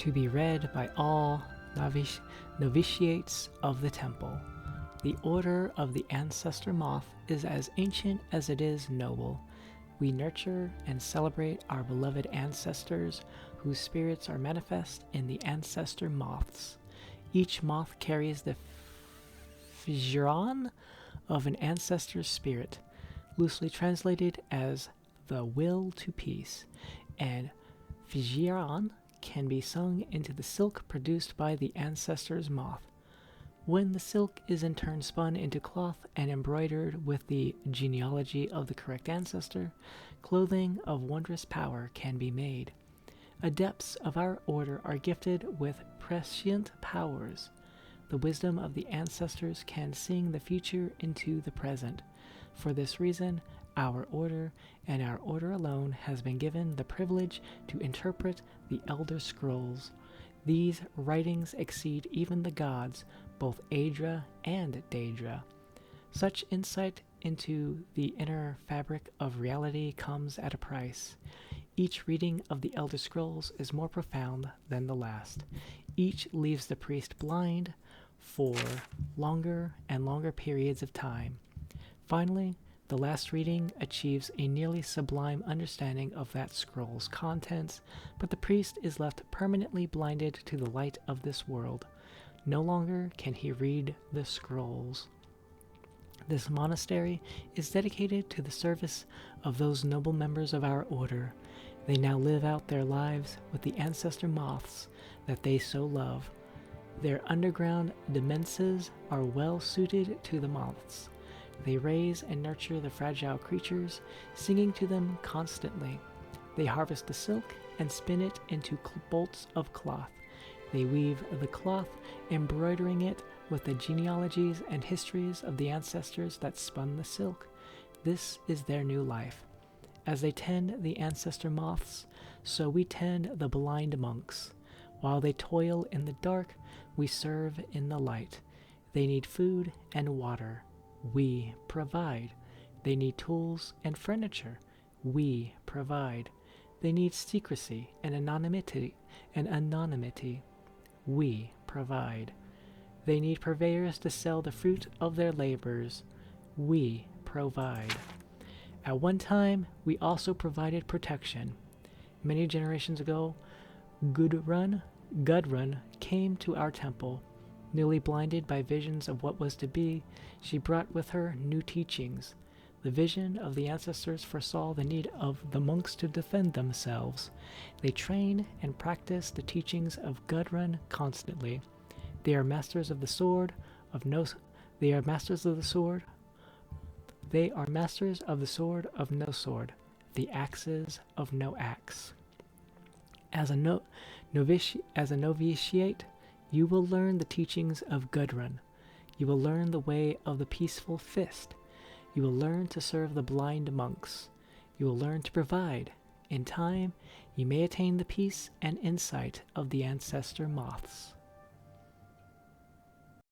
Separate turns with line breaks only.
to be read by all novitiates of the temple. The order of the Ancestor Moth is as ancient as it is noble. We nurture and celebrate our beloved ancestors, whose spirits are manifest in the Ancestor Moths. Each moth carries the figuron of an ancestor's spirit, loosely translated as the will to peace, and figuron can be sung into the silk produced by the ancestor's moth. When the silk is in turn spun into cloth and embroidered with the genealogy of the correct ancestor, clothing of wondrous power can be made. Adepts of our order are gifted with prescient powers. The wisdom of the ancestors can sing the future into the present. For this reason, our order, and our order alone, has been given the privilege to interpret the Elder Scrolls. These writings exceed even the gods, both Aedra and Daedra. Such insight into the inner fabric of reality comes at a price. Each reading of the Elder Scrolls is more profound than the last. Each leaves the priest blind for longer and longer periods of time. Finally, the last reading achieves a nearly sublime understanding of that scroll's contents, but the priest is left permanently blinded to the light of this world. No longer can he read the scrolls. This monastery is dedicated to the service of those noble members of our order. They now live out their lives with the ancestor moths that they so love. Their underground demences are well suited to the moths. They raise and nurture the fragile creatures, singing to them constantly. They harvest the silk and spin it into bolts of cloth. They weave the cloth, embroidering it with the genealogies and histories of the ancestors that spun the silk. This is their new life. As they tend the ancestor moths, so we tend the blind monks. While they toil in the dark, we serve in the light. They need food and water. We provide. They need tools and furniture. We provide. They need secrecy and anonymity. We provide. They need purveyors to sell the fruit of their labors. We provide. At one time, we also provided protection. Many generations ago, Gudrun came to our temple. Newly blinded by visions of what was to be, she brought with her new teachings. The vision of the ancestors foresaw the need of the monks to defend themselves. They train and practice the teachings of Gudrun constantly. They are masters of the sword of no sword, the axes of no axe. As a novitiate, you will learn the teachings of Gudrun. You will learn the way of the peaceful fist. You will learn to serve the blind monks. You will learn to provide. In time, you may attain the peace and insight of the ancestor moths.